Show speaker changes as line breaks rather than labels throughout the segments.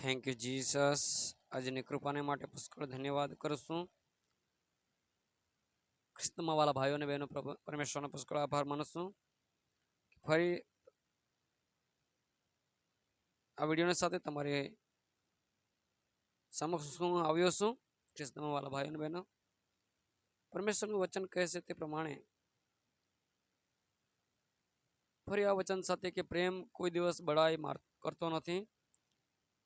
Thank you Jesus. આજની કૃપાને માટે પુષ્કળ ધન્યવાદ કરું છું. ખ્રિસ્તમાં વાલા ભાઈઓ અને બહેનો, પરમેશ્વરનો પુષ્કળ આભાર માનું છું. ફરી આ વિડીયોની સાથે તમારી સમક્ષ હું આવ્યો છું. ખ્રિસ્તમાં વાલા ભાઈઓ અને બહેનો, પરમેશ્વરનું વચન કહે છે તે પ્રમાણે ફરી આ વચન સાથે કે પ્રેમ કોઈ દિવસ બડાઈ કરતો નથી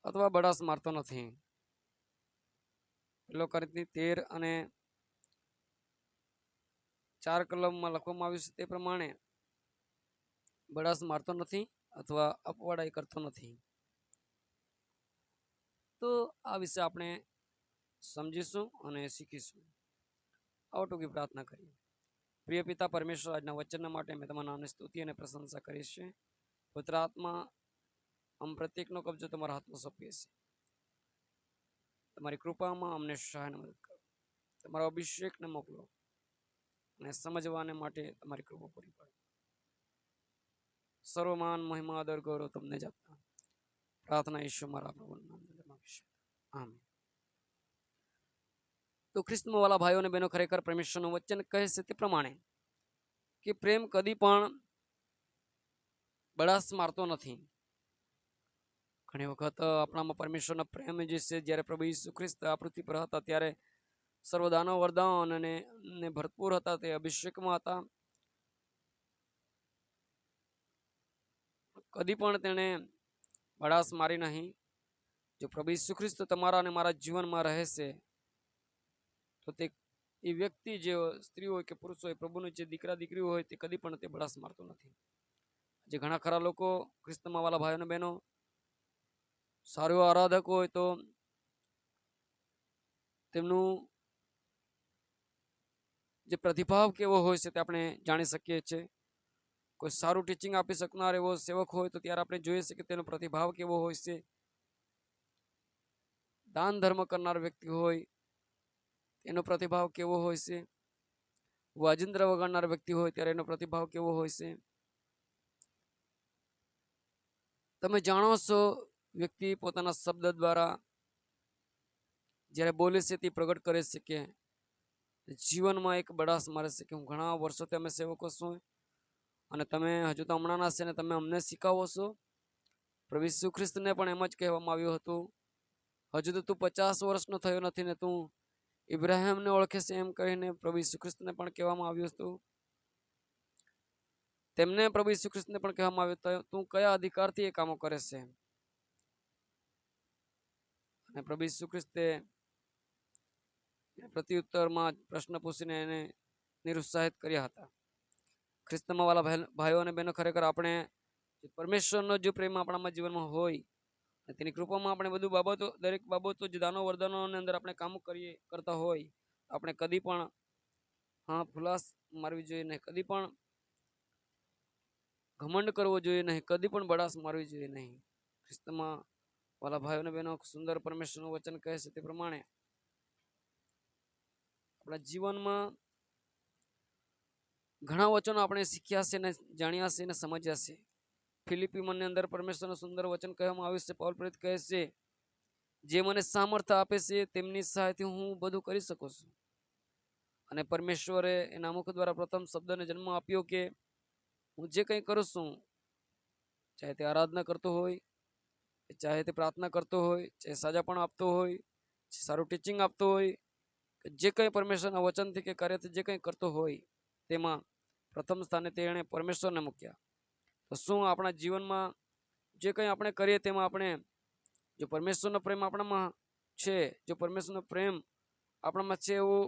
અથવા બડાસ મારતો નથી. પેલો કોરિન્થી 13 અને 4 કલમમાં લખવામાં આવ્યું છે તે પ્રમાણે બડાસ મારતો નથી અથવા અપવાડાઈ કરતો નથી. તો આ વિશે આપણે સમજીશું અને શીખીશું. આવો ટૂંકી પ્રાર્થના કરીએ. પ્રિય પિતા પરમેશ્વર, આજના વચનના માટે મેં તમારા નામની સ્તુતિ અને પ્રશંસા કરીશ છે. પુત્ર આત્મા આમ પ્રત્યેકનો કબજો તમારા હાથમાં સોંપીએ છીએ. તમારી કૃપામાં અમને સહાયને મદદ કરો. તમારો અભિષેકને મોકલો અને સમજવાને માટે તમારી કૃપા પૂરી પાડો. સર્વમાન મહિમા આદર ગૌરવ તમને જ આપતા પ્રાર્થના ઈશ્વર મારા પ્રભુના નામમાં માંગીએ. આમીન. તો ખ્રિસ્તમાં વાલા ભાઈઓ અને બહેનો, ખરેખર પરમેશ્વરનું વચન કહે છે તે પ્રમાણે કે પ્રેમ કદી પણ બડાસ મારતો નથી. ઘણી વખત આપણામાં પરમેશ્વરનો પ્રેમ જે છે, જ્યારે પ્રભુ ઈસુ ખ્રિસ્ત આ પૃથ્વી પર હતા ત્યારે સર્વદાનો વરદાન અને ભરપૂર હતા, તે અભિષેકમાં હતા. કદી પણ તેણે બડાસ મારી નહીં. જો પ્રભુ ઈસુ ખ્રિસ્ત તમારા અને મારા જીવનમાં રહે છે તો તે એ વ્યક્તિ, જે સ્ત્રી હોય કે પુરુષ હોય, પ્રભુનું જે દીકરા દીકરી હોય, તે કદી પણ તે બડાસ મારતો નથી. જે ઘણા ખરા લોકો ખ્રિસ્તમાં વાલા ભાઈઓ અને બહેનો સારો આરાધક હોય તો તેમનું જે પ્રતિભાવ કેવો હોય છે તે આપણે જાણી શકીએ છીએ. કોઈ સારું ટીચિંગ આપી શકનાર એવો સેવક હોય તો ત્યારે આપણે જોઈએ છીએ કે તેનો પ્રતિભાવ કેવો હોય છે. દાન ધર્મ કરનાર વ્યક્તિ હોય એનો પ્રતિભાવ કેવો હોય છે. વાજિંત્ર વગાડનાર વ્યક્તિ હોય ત્યારે એનો પ્રતિભાવ કેવો હોય છે. તમે જાણો છો, વ્યક્તિ પોતાના શબ્દ દ્વારા જ્યારે બોલે છે તે પ્રગટ કરે છે કે જીવનમાં એક બડાસ મારે છે કે હું ઘણા વર્ષોથી અમે સેવકો છું અને તમે હજુ તો હમણાંના છે ને તમે અમને શીખાવો છો. પ્રભુ ઈસુ ખ્રિસ્તને પણ એમ જ કહેવામાં આવ્યું હતું, હજુ તો તું 50 વર્ષનો થયો નથી ને તું ઇબ્રાહિમને ઓળખે છે, એમ કહીને પ્રભુ ઈસુ ખ્રિસ્તને પણ કહેવામાં આવ્યું હતું. તેમને પ્રભુ ઈસુ ખ્રિસ્તને પણ કહેવામાં આવ્યું, તું કયા અધિકારથી એ કામો કરે છે? અને પ્રભુ ઈસુ ખ્રિસ્તે પ્રત્યુત્તરમાં પ્રશ્ન પૂછીને એને નિરુત્સાહિત કર્યા હતા. ખ્રિસ્તમાં વાલા ભાઈઓ અને બહેનો, ખરેખર આપણે પરમેશ્વરનો જો પ્રેમ આપણામાં જીવનમાં હોય, તેની કૃપામાં આપણે બધું બાબતો, દરેક બાબતો જે દાનો વરદાનોની અંદર આપણે કામ કરતા હોય, આપણે કદી પણ ફુલાસ મારવી જોઈએ નહીં, કદી પણ ઘમંડ કરવો જોઈએ નહીં, કદી પણ બડાસ મારવી જોઈએ નહીં. ખ્રિસ્તમાં વાલા ભાઈઓ અને બહેનો, સુંદર પરમેશ્વરનું વચન કહે છે તે પ્રમાણે આપણા જીવનમાં ઘણા વચનો આપણે શીખ્યા છે ને જાણ્યા છે ને સમજ્યા છે. ફિલિપી મનની અંદર પરમેશ્વરનું સુંદર વચન કહેવામાં આવ્યું છે. પાઉલ પ્રેરિત કહે છે, જે મને સામર્થ્ય આપે છે તેમની સહાયથી હું બધું કરી શકું છું. અને પરમેશ્વરે એના મુખ દ્વારા પ્રથમ શબ્દને જન્મ આપ્યો કે હું જે કંઈ કરું છું, ચાહે તે આરાધના કરતો હોય, ચાહે તે પ્રાર્થના કરતો હોય, ચાહે સાજાપણ આપતો હોય, સારું ટીચિંગ આપતો હોય, જે કંઈ પરમેશ્વરના વચનથી કે કાર્યથી જે કંઈ કરતો હોય, તેમાં પ્રથમ સ્થાને તેણે પરમેશ્વરને મૂક્યા. તો શું આપણા જીવનમાં જે કંઈ આપણે કરીએ તેમાં આપણે જો પરમેશ્વરનો પ્રેમ આપણામાં છે, જો પરમેશ્વરનો પ્રેમ આપણામાં છે એવું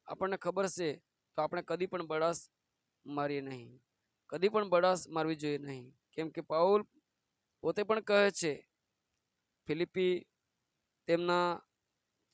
આપણને ખબર છે, તો આપણે કદી પણ બડાસ મારીએ નહીં, કદી પણ બડાસ મારવી જોઈએ નહીં. કેમ કે પાઉલ પોતે પણ કહે છે, ફિલિપી તેમના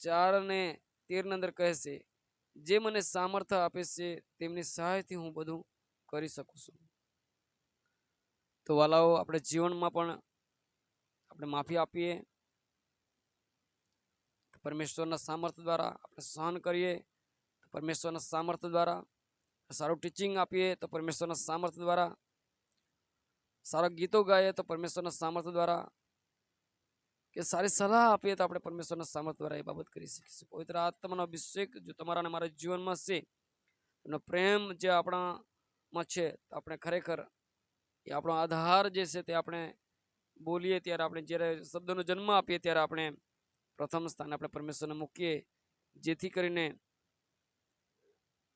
4 અને 13 અંદર કહે છે, જે મને સામર્થ્ય આપે છે તેમની સહાયથી હું બધું કરી શકું છું. તો વાલાઓ, આપણે જીવનમાં પણ આપણે માફી આપીએ, પરમેશ્વરના સામર્થ્ય દ્વારા આપણે સહન કરીએ, પરમેશ્વરના સામર્થ્ય દ્વારા સારું ટીચિંગ આપીએ, તો પરમેશ્વરના સામર્થ્ય દ્વારા સારા ગીતો ગાઈએ, તો પરમેશ્વરના સામર્થ્ય દ્વારા કે સારી સલાહ આપીએ તો આપણે પરમેશ્વરના સામર્થ્ય દ્વારા એ બાબત કરી શકીશું. પવિત્ર આત્માનો અભિષેક જો તમારા અને મારા જીવનમાં છે, એનો પ્રેમ જે આપણામાં છે, તો આપણે ખરેખર એ આપણો આધાર જે છે તે આપણે બોલીએ ત્યારે, આપણે જ્યારે શબ્દનો જન્મ આપીએ ત્યારે આપણે પ્રથમ સ્થાને આપણે પરમેશ્વરને મૂકીએ, જેથી કરીને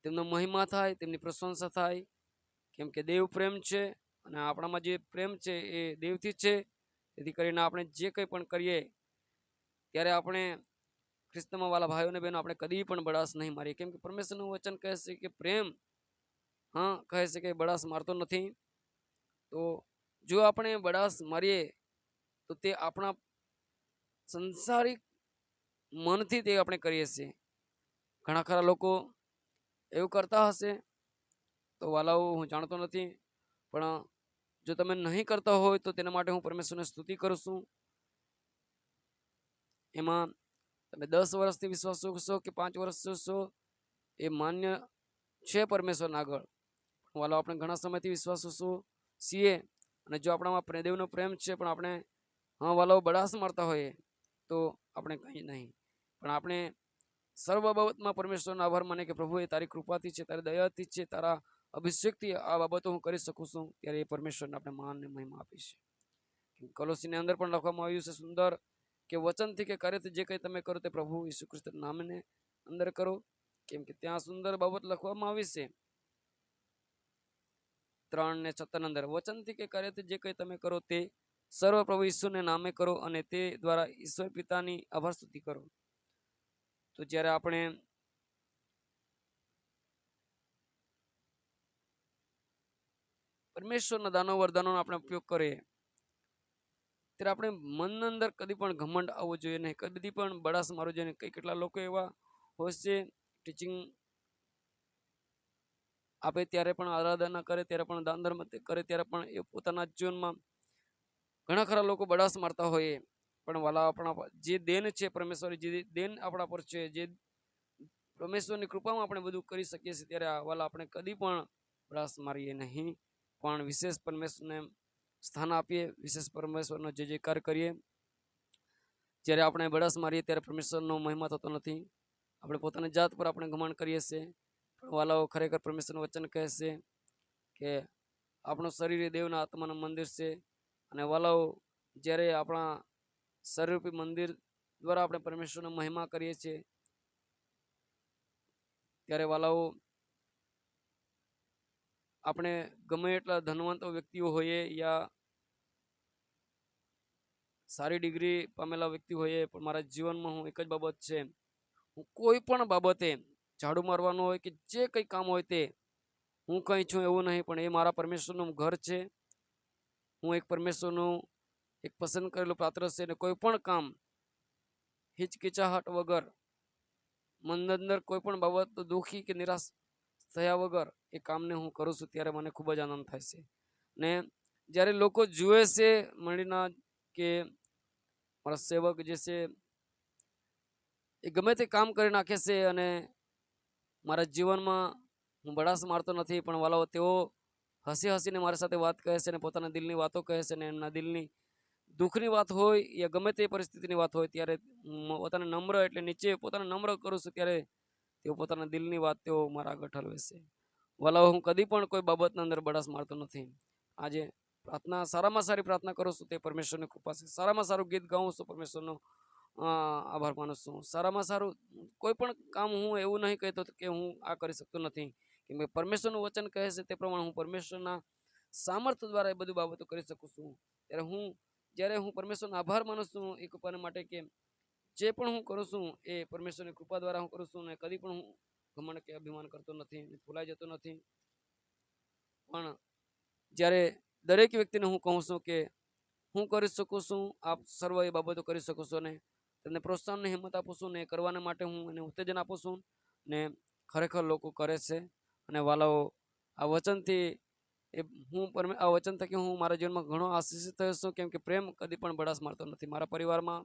તેમનો મહિમા થાય, તેમની પ્રશંસા થાય. કેમ કે દેવ પ્રેમ છે અને આપણામાં જે પ્રેમ છે એ દેવથી છે. તેથી કરીને આપણે જે કંઈ પણ કરીએ ત્યારે આપણે ખ્રિસ્તમાં વાલા ભાઈઓ અને બહેનો આપણે કદી પણ બળાશ નહીં મારીએ. કેમ કે પરમેશ્વરનું વચન કહે છે કે પ્રેમ કહે છે કે બળાશ મારતો નથી. તો જો આપણે બળાશ મારીએ તો તે આપણા સંસારિક મનથી તે આપણે કરીએ છીએ. ઘણા ખરા લોકો એવું કરતા હશે, તો વાલાઓ હું જાણતો નથી, પણ જો તમે નહીં કરતા હોય તો તેના માટે હું પરમેશ્વરની સ્તુતિ કરું છું. એમાં તમે 10 વર્ષથી વિશ્વાસ છો કે 5 વર્ષ છો એ માન્ય છે પરમેશ્વરના આગળ. વાલો આપણે ઘણા સમયથી વિશ્વાસ છીએ, અને જો આપણામાં દેવનો પ્રેમ છે પણ આપણે વાલો બળાશ મારતા હોઈએ તો આપણે કંઈ નહીં. પણ આપણે સર્વ બાબતમાં પરમેશ્વરનો આભાર માને કે પ્રભુ એ તારી કૃપાથી છે, તારી દયાથી છે, તારા અભિષેકથી આ બાબતો હું કરી શકું છું, ત્યારે એ પરમેશ્વરને આપણે માન અને મહિમા આપીશું. કોલોસીની અંદર પણ લખવામાં આવ્યું છે સુંદર કે વચનથી કે કાર્યથી જે કંઈ તમે કરો તે પ્રભુ ઈસુ ખ્રિસ્તના નામને અંદર કરો. કેમ કે ત્યાં સુંદર બાબત લખવામાં આવી છે 3:56 અંદર, વચનથી કે કાર્યથી જે કંઈ તમે કરો તે સર્વ પ્રભુ ઈસુને નામે કરો અને તે દ્વારા ઈશ્વર પિતાની આભાર સ્તુતિ કરો. તો જ્યારે આપણે પરમેશ્વરના દાનો વરદાનો આપણે ઉપયોગ કરીએ ત્યારે આપણે મનની અંદર કદી પણ ઘમંડ આવવો જોઈએ નહીં, કદી પણ બળાશ મારવો જોઈએ નહીં. કેટલા લોકો એવા હોય છે, ટીચિંગ આપે ત્યારે પણ, આરાધના કરે ત્યારે પણ, દાન ધર્મ કરે ત્યારે પણ એ પોતાના જીવનમાં ઘણા ખરા લોકો બળાશ મારતા હોય. પણ વાલા આપણા જે દેન છે પરમેશ્વર, જે દેન આપણા પર છે, જે પરમેશ્વરની કૃપામાં આપણે બધું કરી શકીએ છીએ, ત્યારે વાલા આપણે કદી પણ બળાશ મારીએ નહીં, પણ વિશેષ પરમેશ્વરને સ્થાન આપીએ, વિશેષ પરમેશ્વરનો જે જયકાર કરીએ. જ્યારે આપણે બળાશ મારીએ ત્યારે પરમેશ્વરનો મહિમા થતો નથી, આપણે પોતાની જાત પર આપણે ઘમંડ કરીએ છીએ. પણ વાલાઓ ખરેખર પરમેશ્વરનું વચન કહે છે કે આપણું શરીર એ દેવના આત્માનું મંદિર છે, અને વાલાઓ જ્યારે આપણા શરીરરૂપી મંદિર દ્વારા આપણે પરમેશ્વરનો મહિમા કરીએ છીએ, ત્યારે વાલાઓ આપણે ગમે એટલા ધનવંત વ્યક્તિઓ હોઈએ યા સારી ડિગ્રી પામેલા વ્યક્તિ હોઈએ, પણ મારા જીવનમાં હું એક જ બાબત છે, હું કોઈ પણ બાબતે ઝાડુ મારવાનું હોય કે જે કંઈ કામ હોય તે હું કંઈ છું એવું નહીં, પણ એ મારા પરમેશ્વરનું ઘર છે. હું એક પરમેશ્વરનું એક પસંદ કરેલું પાત્ર છે, અને કોઈ પણ કામ હિચકિચાહટ વગર, મનની અંદર કોઈ પણ બાબત દુઃખી કે નિરાશ થયા વગર એ કામને હું કરું છું, ત્યારે મને ખૂબ જ આનંદ થાય છે. ને જ્યારે લોકો જુએ છે મળીના કે મારા સેવક જે છે એ ગમે તે કામ કરી નાખે છે, અને મારા જીવનમાં હું બળાશ મારતો નથી, પણ વાલાઓ તેઓ હસીને મારી સાથે વાત કહે છે, અને પોતાના દિલની વાતો કહે છે, અને એમના દિલની દુઃખની વાત હોય યા ગમે તે પરિસ્થિતિની વાત હોય ત્યારે પોતાને નમ્ર એટલે નીચે પોતાને નમ્ર કરું છું, ત્યારે તેઓ પોતાના દિલની વાત તેઓ મારા આગળ ઠલવે છે. વાલાઓ હું કદી પણ કોઈ બાબતના અંદર બળાશ મારતો નથી. આજે પ્રાર્થના સારામાં સારી પ્રાર્થના કરું છું તે પરમેશ્વરની કૃપા છે, સારામાં સારું ગીત ગાઉં છું પરમેશ્વરનો આભાર માનું છું, સારામાં સારું કોઈ પણ કામ હું એવું નહીં કહેતો કે હું આ કરી શકતો નથી. કેમ કે પરમેશ્વરનું વચન કહે છે તે પ્રમાણે હું પરમેશ્વરના સામર્થ્ય દ્વારા એ બધી બાબતો કરી શકું છું. જ્યારે હું પરમેશ્વરનો આભાર માનું છું એ કૃપાને માટે કે જે પણ હું કરું છું એ પરમેશ્વરની કૃપા દ્વારા હું કરું છું, અને કદી પણ હું ઘમંડ કે અભિમાન કરતો નથી, ફૂલાઈ જતો નથી. પણ જ્યારે દરેક વ્યક્તિને હું કહું છું કે હું કરી શકું છું, આપ સર્વ એ બાબતો કરી શકો છો, ને તેમને પ્રોત્સાહન હિંમત આપું છું, ને કરવાના માટે હું એને ઉત્તેજન આપું છું, ને ખરેખર લોકો કરે છે. અને વાલાઓ આ વચનથી આ વચન થકી હું મારા જીવનમાં ઘણો આશીષિત થયો છું. કેમ કે પ્રેમ કદી પણ બળાશ મારતો નથી. મારા પરિવારમાં,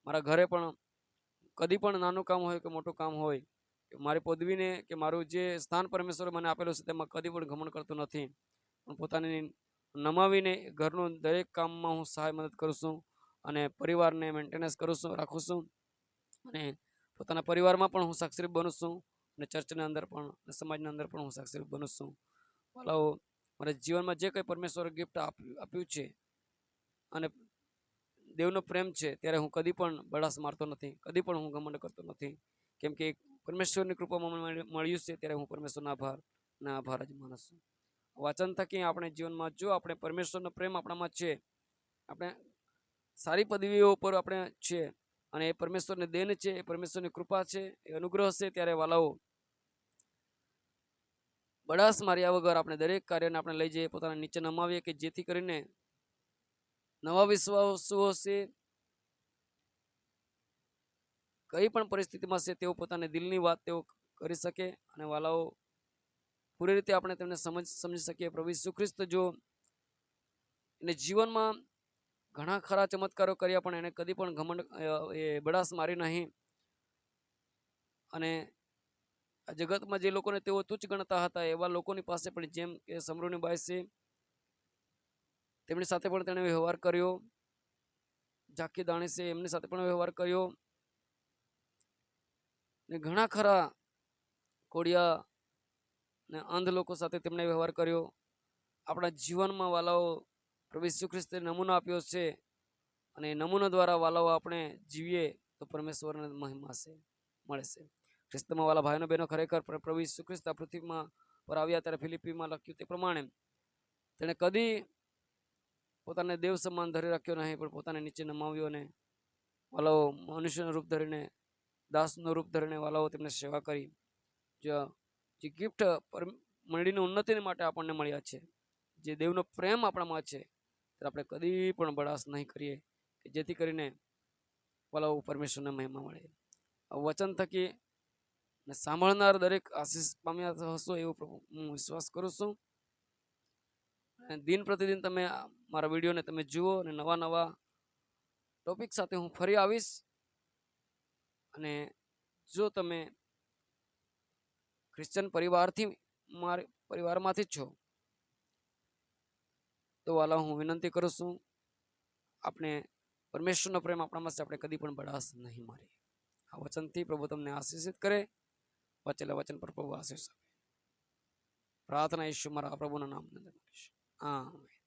મારા ઘરે પણ કદી પણ નાનું કામ હોય કે મોટું કામ હોય, મારી પદવીને કે મારું જે સ્થાન પરમેશ્વરે મને આપેલું છે તેમાં કદી પણ ઘમંડ કરતો નથી, પણ પોતાની નમાવીને ઘરનું દરેક કામમાં હું સહાય મદદ કરું છું. અને પરિવારને મેન્ટેનન્સ કરું છું, રાખું છું અને પોતાના પરિવારમાં પણ હું સાક્ષી બનું છું અને ચર્ચના અંદર પણ અને સમાજના અંદર પણ હું સાક્ષી બનું છું. વાલાઓ, મારા જીવનમાં જે કંઈ પરમેશ્વરે ગિફ્ટ આપ્યું છે અને દેવનો પ્રેમ છે, ત્યારે હું કદી પણ બળાસ મારતો નથી, કદી પણ હું ઘમંડ કરતો નથી. કેમ કે પરમેશ્વરની કૃપામાં મળ્યું છે, ત્યારે હું પરમેશ્વરનો આભાર જ માનું છું. વચન થકી આપણે જીવનમાં જો આપણે પરમેશ્વરનો પ્રેમ આપણામાં છે, આપણે સારી પદવીઓ પર આપણે છે અને એ પરમેશ્વરની દેન છે, એ પરમેશ્વરની કૃપા છે, એ અનુગ્રહ છે, ત્યારે વાલાઓ બળાસ માર્યા વગર આપણે દરેક કાર્યને આપણે લઈ જઈએ, પોતાના નીચે નમાવીએ, કે જેથી કરીને નવા વિશ્વાસો છે કઈ પણ પરિસ્થિતિમાં છે તેઓ પોતાની દિલની વાત તેઓ કરી શકે અને વાલાઓ પૂરી રીતે આપણે તેમને સમજી શકીએ. પ્રભુ ઈસુ ખ્રિસ્ત જો એને જીવનમાં ઘણા ખરા ચમત્કારો કર્યા, પણ એને કદી પણ ઘમંડ એ બળાસ મારી નહીં. અને આ જગતમાં જે લોકોને તેઓ તુચ્છ ગણતા હતા, એવા લોકોની પાસે પણ, જેમ કે સમરૂની બાઈ છે, તેમની સાથે પણ તેણે વ્યવહાર કર્યો. ઝાંખી દાણી છે, એમની સાથે પણ વ્યવહાર કર્યો. ને ઘણા ખરા કોડિયા ને અંધ લોકો સાથે તેમણે વ્યવહાર કર્યો. આપણા જીવનમાં વાલાઓ પ્રભુ ઈસુ ખ્રિસ્તે નમૂનો આપ્યો છે અને એ નમૂના દ્વારા વાલાઓ આપણે જીવીએ તો પરમેશ્વરને મહિમા છે મળે છે. ખ્રિસ્તમાં વાલા ભાઈનો બહેનો, ખરેખર પ્રભુ ઈસુ ખ્રિસ્ત આ પૃથ્વીમાં પર આવ્યા ત્યારે ફિલિપીમાં લખ્યું તે પ્રમાણે તેણે કદી પોતાને દેવ સમાન ધરી રાખ્યો નહીં, પણ પોતાને નીચે નમાવ્યો અને વાલાઓ મનુષ્યનું રૂપ ધરીને, દાસનું રૂપ ધરીને વાલાઓ તેમને સેવા કરી. જે ગિફ્ટ મંડળીની ઉન્નતિ માટે આપણને મળ્યા છે, જે દેવનો પ્રેમ આપણામાં છે, ત્યારે આપણે કદી પણ બળાસ નહીં કરીએ, કે જેથી કરીને વાલાઓ પરમેશ્વરને મહિમા મળે. વચન થકી સાંભળનાર દરેક આશીષ પામ્યા હશો એવું હું વિશ્વાસ કરું છું. દિન પ્રતિદિન તમે મારા વિડીયોને તમે જુઓ અને નવા નવા ટોપિક સાથે હું ફરી આવીશ. અને જો તમે ક્રિશ્ચન પરિવારમાંથી જ છો તો વાલા હું વિનંતી કરું છું, આપણે પરમેશ્વરનો પ્રેમ આપણામાં છે, આપણે કદી પણ બળાસ નહીં મારીએ. આ વચનથી પ્રભુ તમને આશીષિત કરે. વચેલા વચન પર પ્રભુ આશીષ આપે. પ્રાર્થના ઈશ્વર મારા પ્રભુના નામની અંદર. આમેન.